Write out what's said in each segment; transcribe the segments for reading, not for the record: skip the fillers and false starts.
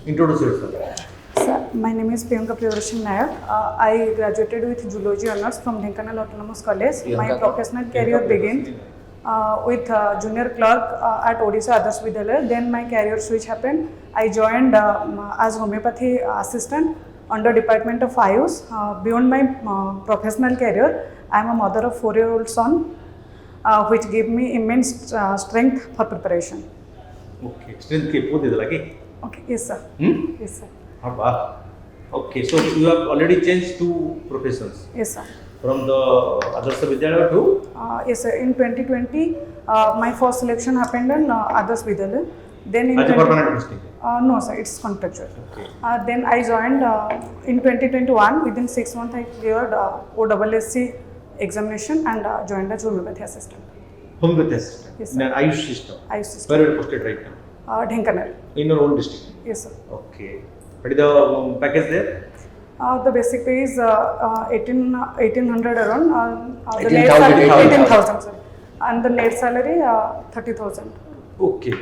Introduce yourself. Sir, my name is Priyanka Priyadarshini Nayak. I graduated with Zoology Honours from Dhenkanal Autonomous College. My professional career began with junior clerk at Odisha High. Then my career switch happened. I joined as homeopathy assistant under Department of AYUS. Beyond my professional career, I am a mother of 4-year-old son, which gave me immense strength for preparation. Okay, strength ke put is lagi. Okay, yes sir. Yes sir. Wow. Okay, so you have already changed two professions. Yes sir. From the Adarsh Vidyalaya to? Yes sir. In 2020, my first selection happened in Adarsh Vidyalaya. Then in As a permanent posting? No sir, it's contractual. Okay. Then I joined in 2021. Within 6 months, I cleared OSSC examination and joined as homeopathy assistant. Homeopathy assistant? Yes in sir. an AYUS system? AYUS system. Where are you posted right now? Dhenkanal. In your own district? Yes sir. Okay. What is the package there? The basic pay is 1800 around. The 18,000. net salary 18,000 sir. And the net salary 30,000. Okay.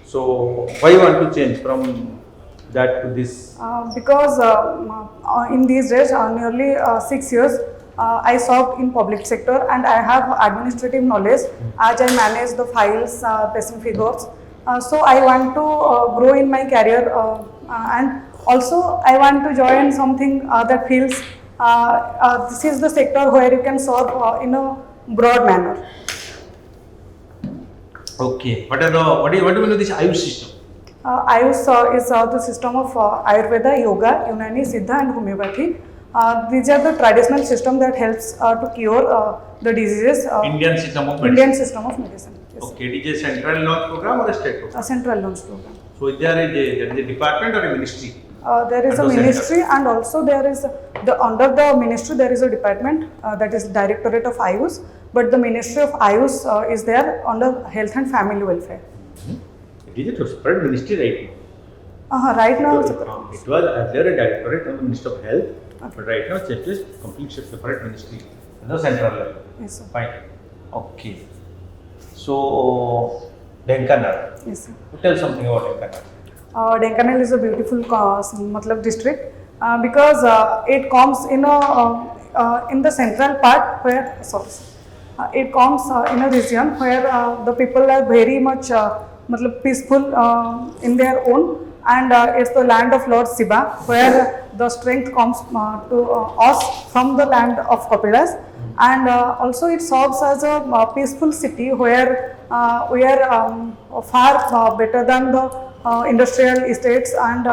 So why you want to change from that to this? Because in these days, nearly 6 years, I served in public sector and I have administrative knowledge as I manage the files, patient figures. So I want to grow in my career and also I want to join something that feels this is the sector where you can serve in a broad manner. Okay. What do you mean by this AYUS system? AYUS is the system of Ayurveda, Yoga, Unani, Siddha and Homeopathy. These are the traditional system that helps to cure the diseases. Indian system of medicine. Indian system of medicine. Yes. Okay. It is a central launch program or a state program? A central launch program. So there is a department or a ministry? There is a ministry and also there is under the ministry there is a department that is Directorate of AYUS, but the Ministry of AYUS is there under Health and Family Welfare. It is a separate ministry right now? Right now it was earlier a directorate of the Ministry of Health, but right now it is completely separate ministry at the central level. Yes sir. Fine. Okay. So Dhenkanal. Yes sir. Tell something about Dhenkanal. Dhenkanal is a beautiful district because it comes in the central part where it comes in a region where the people are very much peaceful in their own, and it's the land of Lord Shiva where the strength comes to us from the land of Kapilas, and also it serves as a peaceful city where we are far better than the industrial estates and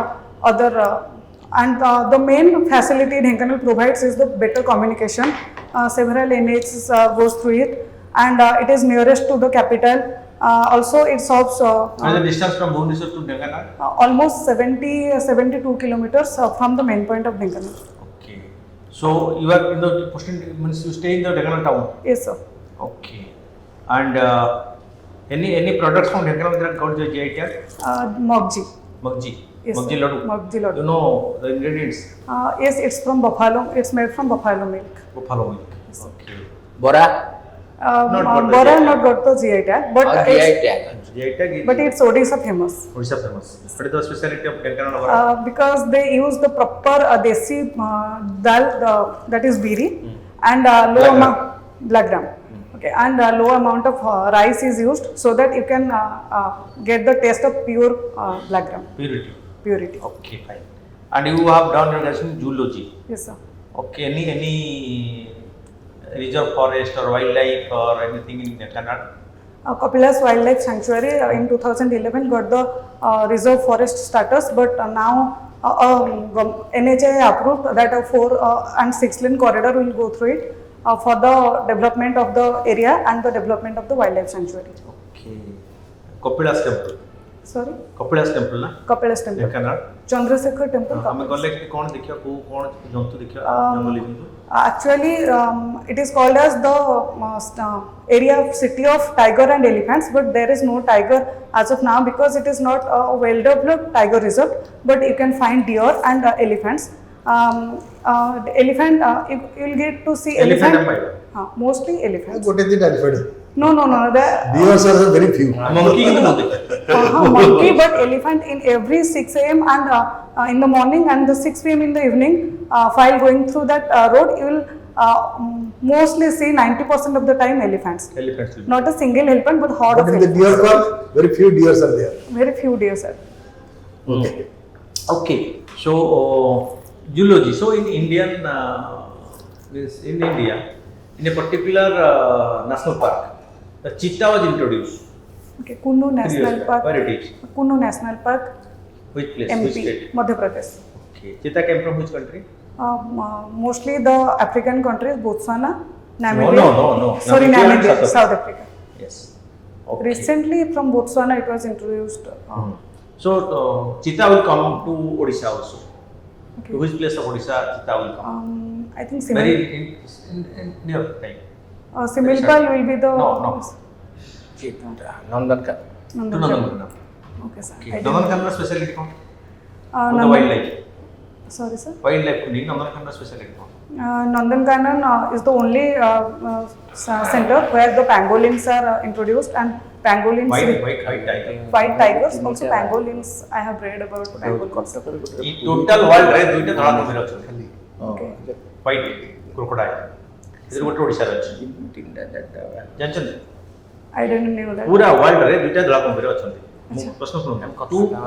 other the main facility Dhenkanal provides is the better communication. Several NHs goes through it and it is nearest to the capital. Also it serves the distance from Bhubaneswar to Dhenkanal? Almost 72 kilometers from the main point of Dhenkanal. Okay. So you are in the posting means you stay in the Dhenkanal town? Yes sir. Okay. And any products from Dhenkanal that got the GI tag? Magji. Magji. Yes, Magji laddu. Magji laddu. You know the ingredients? Yes, it's from buffalo. It's made from buffalo milk. Buffalo milk. Yes. Okay. Bora? Bora not got the GI tag, but GI tag. GI tag is but it's Odisha famous. Odisha famous. What is the speciality of Dhenkanal Bora? Because they use the proper desi dal that is biri and low amount black gram. Okay, and low amount of rice is used so that you can get the taste of pure black gram. Purity. Okay, fine. And you have done your graduation in zoology? Yes sir. Okay, any reserve forest or wildlife or anything in Dhenkanal? Kapilas Wildlife Sanctuary in 2011 got the reserve forest status, but now NHA approved that a 4 and 6 lane corridor will go through it for the development of the area and the development of the wildlife sanctuary. Okay. Kapilas temple? Sorry? Kapilas temple na? Kapilas temple. Dhenkanal? Chandrasekhar temple. हमें college में कौन देखा को कौन जंतु देखा जंगली जंतु? Actually, it is called as the area of city of tiger and elephants, but there is no tiger as of now because it is not a well-developed tiger reserve. But you can find deer and elephants. Elephant, you will get to see elephant. Elephant Mostly elephants. What is the elephant? No. The Deers are very few. monkey কিন্তু বলতে পারে। monkey, but elephant in every 6 a.m. and in the morning and the 6 p.m. in the evening, while going through that road, you will mostly see 90% of the time elephants. Elephants will be. Not a single elephant, but horde But of in the elephants. deer park, very few deers are there. Very few deer, sir. Okay. Okay, so zoology. So in Indian, in India, in a particular national park, the cheetah was introduced. Okay, Kunnu 3 years National back. Park. Where it is? Kunnu National Park, Which place? Which MP, state? Madhya Pradesh. Okay. Cheetah came from which country? Mostly the African countries, Botswana, Namibia. No. Sorry, Namibia and Namibia, South South Africa. Yes. Okay. Recently, from Botswana, it was introduced. So cheetah will come to Odisha also. Okay. To which place of Odisha cheetah will come? I think Very Simil, in near time. Similpal will be the. No. Nandankan. To Nandankan. Nandankan. Okay, sir. Okay. I didn't- Nandankan specialty कौन? For the Nandan- wildlife. Sorry, sir. Wildlife को नहीं Nandankan specialty कौन? Nandankanan is the only center where the pangolins are introduced, and pangolins. White tiger. White tigers, also pangolins. I have read about pangolins. In total world रे दुईटा धड़ा कुम्भीर अछंती. Okay. White crocodile. इधर गोटे ओडिशा रे अछि. जानछन्ते? I didn't know that. पूरा world रे दुईटा धड़ा कुम्भीर अछंती. अच्छा. प्रश्न सुनो.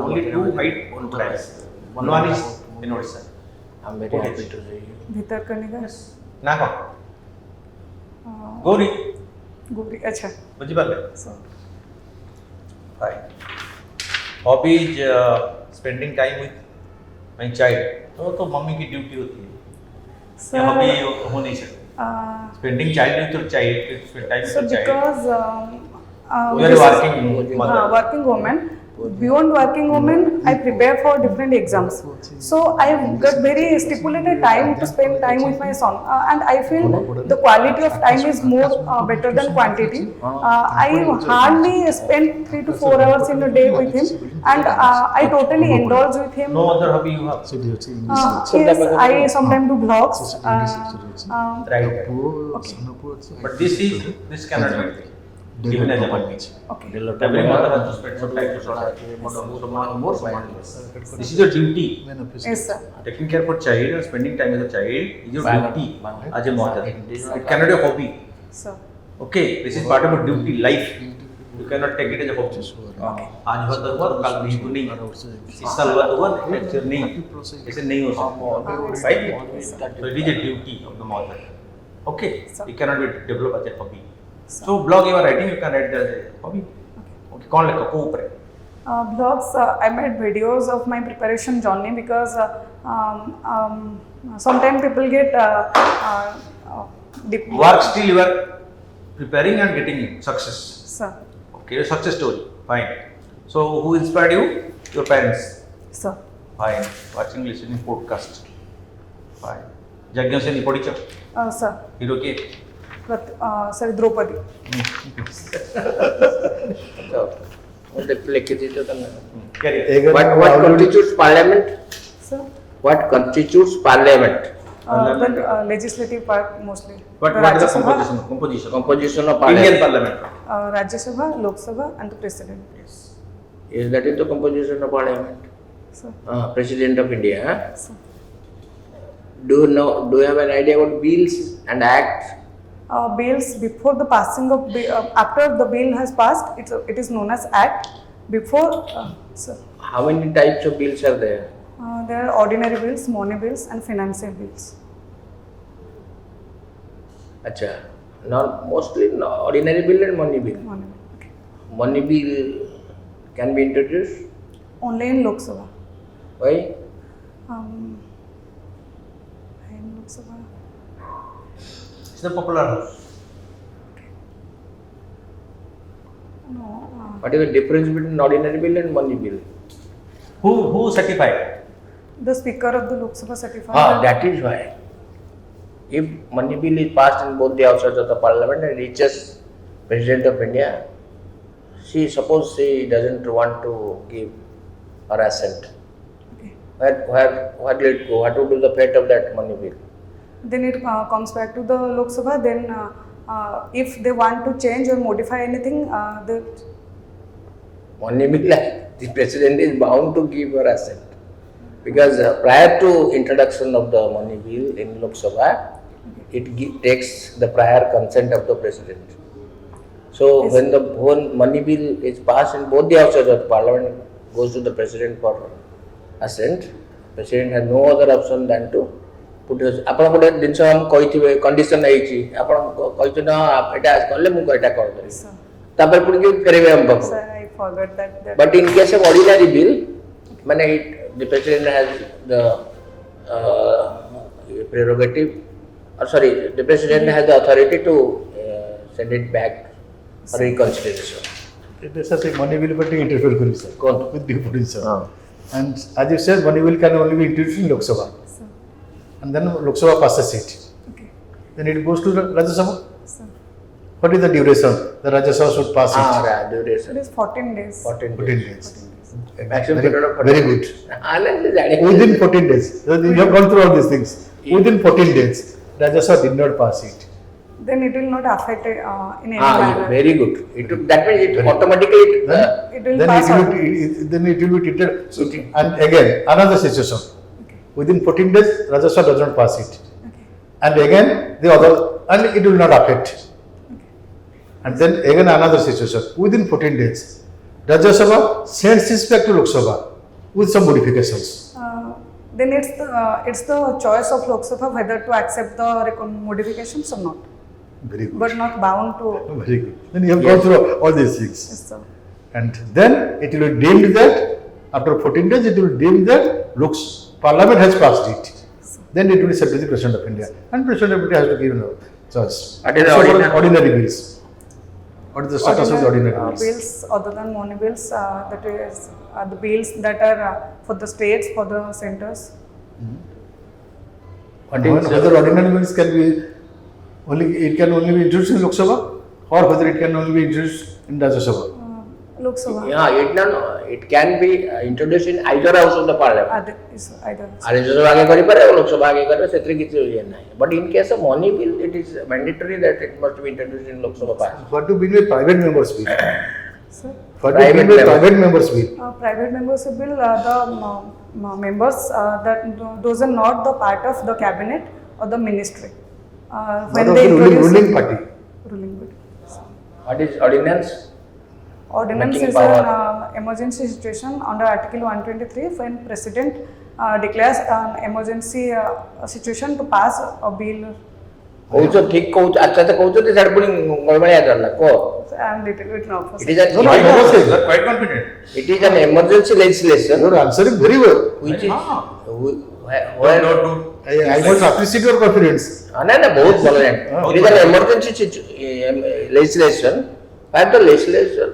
Only two white crocodiles. One is in Odisha. I'm very happy to see you. Bhitarkanika. ना कौन? गौरी. गोरी. अच्छा. बुझी पाले? So, Fine. Hobbies, spending time with my child. तो मम्मी की ड्यूटी होती है. sir. ये हॉबी हो नहीं सकती. Spending time with your child, spend time with So your child. because You are a working mother. working woman. Beyond working woman, I prepare for different exams. So I got very stipulated time to spend time with my son, and I feel the quality of time is more better than quantity. I hardly spend 3 to 4 hours in a day with him, and I totally indulge with him. No other hobby you have. Yes, I sometimes do vlogs. Right. But this cannot be given as a hobby. Okay. Every mother has to spend some time to child. This is your duty. Yes, sir. Taking care for child and spending time with a child is your duty as a mother. It cannot be a hobby. Sir. Okay, this is part of your duty, life. You cannot take it as a hobby. आज हुआ तो हुआ, कल नहीं तो नहीं. इस साल हुआ तो हुआ, next year नहीं. ऐसे नहीं हो सकता. Right? So it is a duty of the mother. Okay, it cannot be developed as a hobby. So blog you are writing, you can write as a hobby. Okay, कौन लिखा को ऊपर है? Blogs, I made videos of my preparation journey because sometimes people get Work still you are preparing and getting success. Sir. Okay, your success story. Fine. So who inspired you? Your parents. Sir. Fine. Watching, listening podcast. Fine. यज्ञ से नहीं पढ़ी चल. Sir. Hero के. Sorry, Draupadi. Carry. What constitutes parliament? Sir. What constitutes parliament? The legislative part mostly. What The is the Rajya Sabha, composition? Composition. Composition of Indian parliament. Parliament. Rajya Sabha, Lok Sabha, and the President. Yes. Is that is the composition of parliament? Sir. President of India. Huh? Sir. Do you have an idea about bills and acts? Bills before the passing of after the bill has passed, it is known as Act. Before, sir. How many types of bills are there? There are ordinary bills, money bills, and financial bills. Acha. Not mostly ordinary bill and money bill. Money bill. Okay. Money bill can be introduced. Only in Lok Sabha. Why? In Lok Sabha. It's the popular house. No. What is the difference between ordinary bill and money bill? Who certified? The Speaker of the Lok Sabha certified. That is why. If money bill is passed in both the houses of the parliament and reaches President of India, suppose she doesn't want to give her assent. Okay. Where will it go? What would be the fate of that money bill? Then it comes back to the Lok Sabha. Then if they want to change or modify anything, they Money bill, the president is bound to give or assent. Because prior to introduction of the money bill in Lok Sabha, it takes the prior consent of the president. So Yes. when the whole money bill is passed in both the houses of the parliament goes to the president for assent, president has no other option than to put his, ଆପଣ ଗୋଟେ ଜିନିଷ ଆମେ କହିଥିବେ condition ହେଇଛି ଆପଣ କହିଛନ୍ତି ହଁ ଏଇଟା କଲେ ମୁଁ ଏଇଟା କରିଦେବି sir, ତାପରେ ପୁଣି କି ଫେରେଇବେ ଆମ ପାଖକୁ sir, I forgot that. but in case of ordinary bill ମାନେ the president has the prerogative or sorry the president has the authority to send it back for reconsideration. It is a money will but interfere with sir. Go on. With the police, sir. And as you said, money will can only be introduced in Lok Sabha. Sir, And then Lok Sabha passes it. okay, Then it goes to the Rajya Sabha. sir. What is the duration? The Rajya Sabha should pass it. It Duration. is 14 days. 14 14 days. days. Maximum Very, period of very good. Within 14 days. So you have gone through all these things. Within 14 days, Rajya Sabha did not pass it. Then it will not affect in any manner. Very good. That means it automatically It will Then pass it on. will, then it will be treated. So, and again, another situation. Okay, Within 14 days, Rajya Sabha does not pass it. okay, And again, the other, and it will not affect. And then again another situation. Within 14 days, Rajya Sabha sends this back to Lok Sabha with some modifications. then it's the choice of Lok Sabha whether to accept the modifications or not, Very good. but not bound to. Very good. Then you have gone through all these things. Yes, sir. And then it will be deemed that after 14 days, it will be deemed that Parliament has passed it. Then it will be sent to the President of India. And President of India has to give a choice. What is the So for ordinary- ordinary bills? What is the status of the ordinary bills? Bills other than money bills, that is the bills that are for the states, for the centers. Whether ordinary bills can be only, it can only be introduced in Lok Sabha, or whether it can only be introduced in Rajya Sabha. Lok Sabha. Yeah, it can be introduced in either house of the parliament. Either. Rajya Sabha आगे करिपारे और लोक सभा आगे करिपारे ସେଥିରେ କିଛି ଇଏ ନାହିଁ. But in case of money bill, it is mandatory that it must be introduced in Lok Sabha passed. What do you mean by private members bill? Sir, What do you mean by private members bill? private members bill, the members that those are not the part of the cabinet or the ministry. What of the ruling party? Ruling body. What is ordinance? Ordinance Making is power. an emergency situation under Article 123 when President declares an emergency situation to pass a bill. କହୁଛ ଠିକ କହୁଛ ଆଚ୍ଛା ତ କହୁଛନ୍ତି ସେଟା ପୁଣି ଗଳମାଳିଆ ଧରିଲା କହ. I am little bit nervous. It is an No, no, I never said that. quite confident. it is an emergency legislation You are answering very well. which is Where where I must appreciate your confidence. ନା ବହୁତ ଭଲ ଜାଣି. It is an emergency legislation where the legislation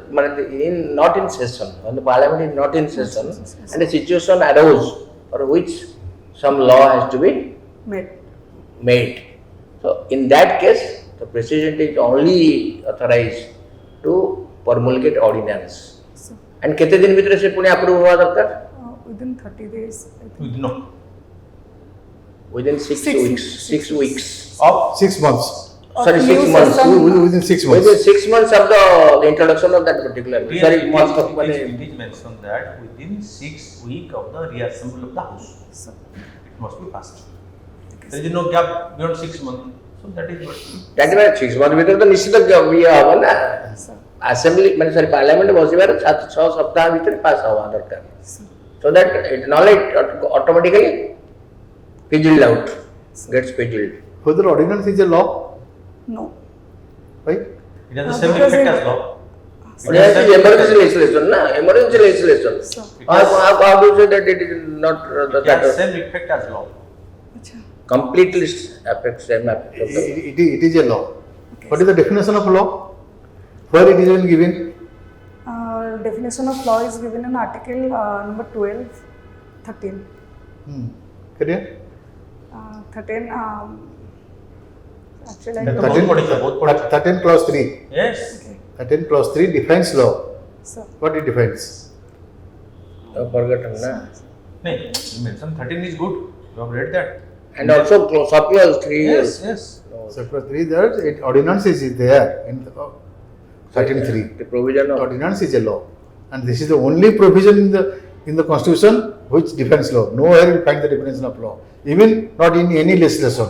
not in session when the parliament is not in session and a situation arose for which some law has to be made. So in that case the president is only authorized to promulgate ordinance. So, And କେତେ ଦିନ ଭିତରେ ସେ ପୁଣି approve ହବା ଦରକାର? within 30 days. I think. no Within 6 weeks. 6 weeks. of 6 months. Sorry, Of 6 new months. system. Within 6 months. Within 6 months of the introduction of that particular. Sorry, month of it is mentioned that within 6 weeks of the reassemble of the house So, it must be passed. There is no gap beyond 6 months. So that is what. that is 6 months ଭିତରେ ତ ନିଶ୍ଚିତ ଇଏ ହବ ନା. so, assembly ମାନେ ସରି parliament ବସିବାର 6 ସପ୍ତାହ ଭିତରେ ପାସ୍ ହବା ଦରକାର. so, So that it ନହେଲେ automatically fizzled out, gets fizzled. Whether ordinance is a law, no. right? It has the same Because effect in- as law. Ordinance is emergency legislation na, emergency legislation. So, How do you say that it is not It has the same effect as law. acha. completely affects same effect of the It is a law. Okay. What is the definition of law? Where it is even given? Definition of law is given in Article number 12, 13. Career? 13. Actually, I That don't both bodies are both bodies. 13 clause 3. Yes. Okay. 13 clause 3 defines law. So, What it defines? forgotten na. No, you mentioned 13 is good. You have read that. And also sub clause 3 Yes, yes. So for 3 that ordinance is there in 13.3. The provision The of ordinance is a law, and this is the only provision in the constitution which defines law. Nowhere you find the definition of law, even not in any legislation.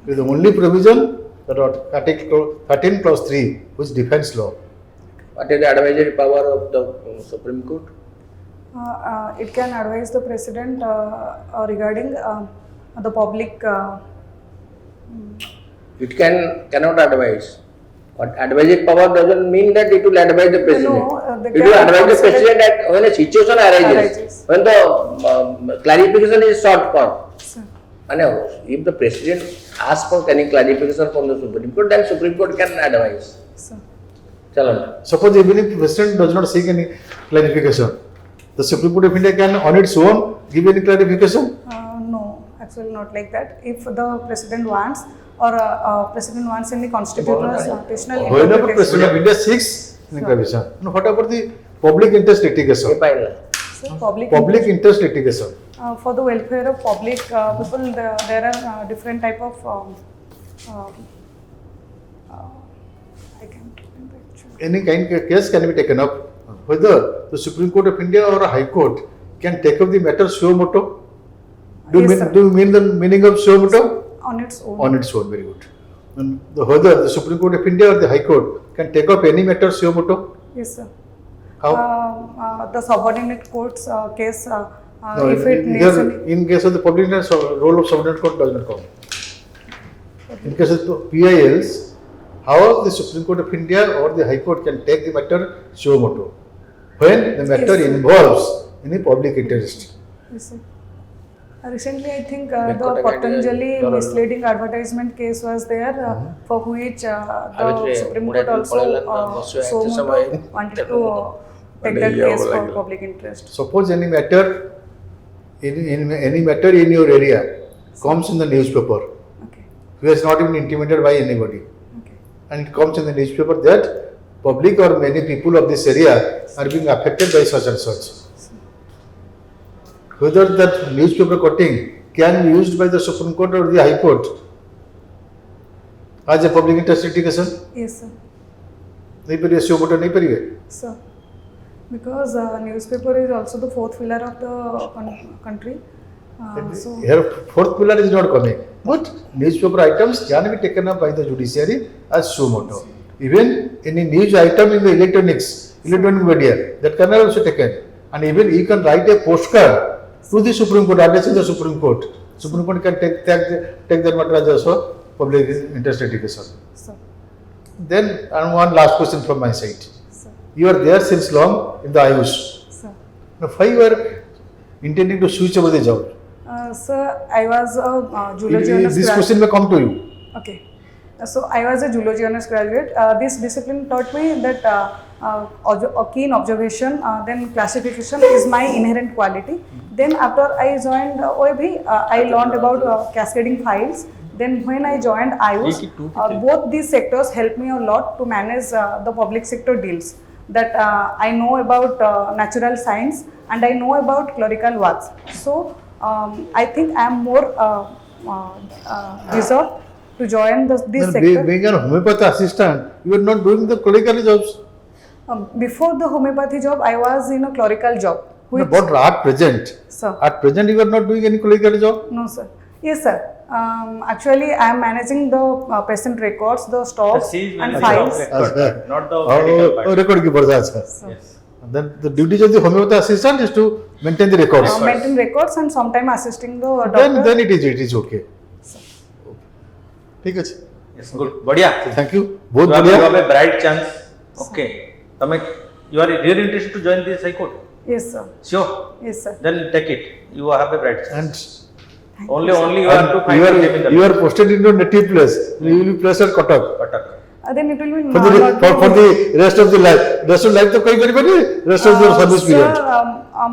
It is the only provision that Article 13 clause 3 which defines law. what is the advisory power of the Supreme Court? It can advise the president regarding the public. It cannot advise. But advisory power doesn't mean that it will advise the president. they It will can advise the consider- president that when a situation arises, when the clarification is sought for. Sir. And if the president asks for any clarification from the Supreme Court, then Supreme Court can advise. Sir. Chalo. Suppose even if the president does not seek any clarification, the Supreme Court of India can on its own give any clarification. No, actually not like that. If the president wants or president wants any constitutional Whenever President of India seeks any clarification, what about the public interest litigation? So public Interest litigation. for the welfare of public people, there are different type of. I can't remember actually. Any kind of case can be taken up. Whether the Supreme Court of India or a High Court can take up the matter suo moto. Do Yes, you mean the meaning of suo moto? On its own. On its own, very good. And whether the Supreme Court of India or the High Court can take up any matter suo moto? Yes, sir. How? The subordinate courts case, No, if it needs any. in case of the public interest, role of subordinate court does not come. In case of the PILs, how the Supreme Court of India or the High Court can take the matter suo moto when the matter Yes, sir. involves any public interest. Yes, sir. Recently, I think Bank the of Patanjali India, misleading advertisement case was there, for which Avitri, the Supreme Court Mudatul also Palalan, so Samay. wanted to take that case for public interest. Suppose any matter any matter in your area comes in the newspaper, Okay. who has not been intimated by anybody, Okay. and it comes in the newspaper that public or many people of this area are being affected by such and such. Whether that newspaper cutting can be used by the Supreme Court or the High Court as a public interest litigation? Yes, sir. नहीं परिये suo moto नहीं परिये. Sir, because newspaper is also the fourth pillar of the country. So Here fourth pillar is not coming, but newspaper items can be taken up by the judiciary as suo moto. Even any news item in the electronic media that can also taken, and even you can write a postcard to the Supreme Court, addressing the Supreme Court. Supreme Court can take that matter as also public interest litigation. sir, Then, and one last question from my side. sir, You are there since long in the IUS. sir. Now, why you are intending to switch over the job? Sir, I was a zoology honors This graduate. question may come to you. Okay. So I was a zoology honors graduate. This discipline taught me that a keen observation, then classification is my inherent quality. Then after I joined OAB, I learned about cascading files. Then when I joined IUS, both these sectors helped me a lot to manage the public sector deals. That I know about natural science and I know about clerical works. So I think I am more deserved to join this Then sector. being a homeopathy assistant, you are not doing the clerical jobs. Before the homeopathy job, I was in a clerical job. No, but at present, Sir. at present you are not doing any clerical job. No, sir. Yes, sir. Actually, I am managing the patient records, the stocks She is and managing files. the record, not the medical part. Record keeper, sir. Yes. Then the duties of the homeopathy assistant is to maintain the records. Maintain records and sometimes assisting the doctor. Then it is okay. ठीक है. Yes, good. बढ़िया. Thank you. बहुत You बढ़िया. have a bright chance. Okay. You are really interested to join this High Court? Yes, sir. Sure. Yes, sir. Then take it. You have a bright chance. And Only you have to find a name in the you are posted into a native place. You will be placed at Cuttack. Cuttack. Then it will be For the rest of the life. Rest of life तो कोई करी बनी. Rest of your service period.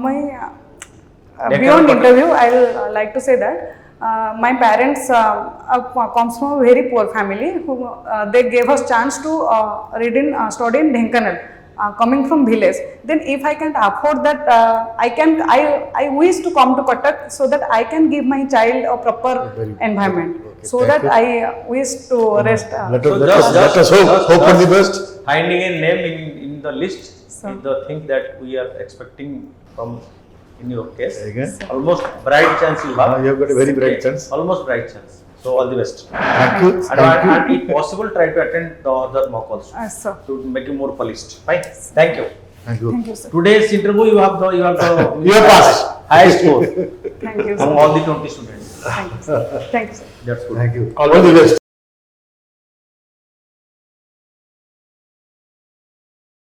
My beyond interview, I will like to say that my parents comes from a very poor family. Who they gave us chance to study in Dhenkanal. coming from village, then if I can't afford that, I wish to come to Cuttack so that I can give my child a proper Very good. environment, Okay, so thank that you. I wish to rest. Let So us hope for the best. Finding a name in the list So- is the thing that we are expecting from in your case. Again, Almost bright chance you have. you have got a very bright Okay, chance. Almost bright chance. So all the best. Thank you. And, Thank you. and if possible, try to attend the other mock also Sir. to make you more polished. Fine. Thank you. Thank you. Thank you, sir. Today's interview you have the You have passed. highest score Thank you, among sir. all the 20 students. Thank you, sir. Thank you, sir. That's good. Thank you. All the best.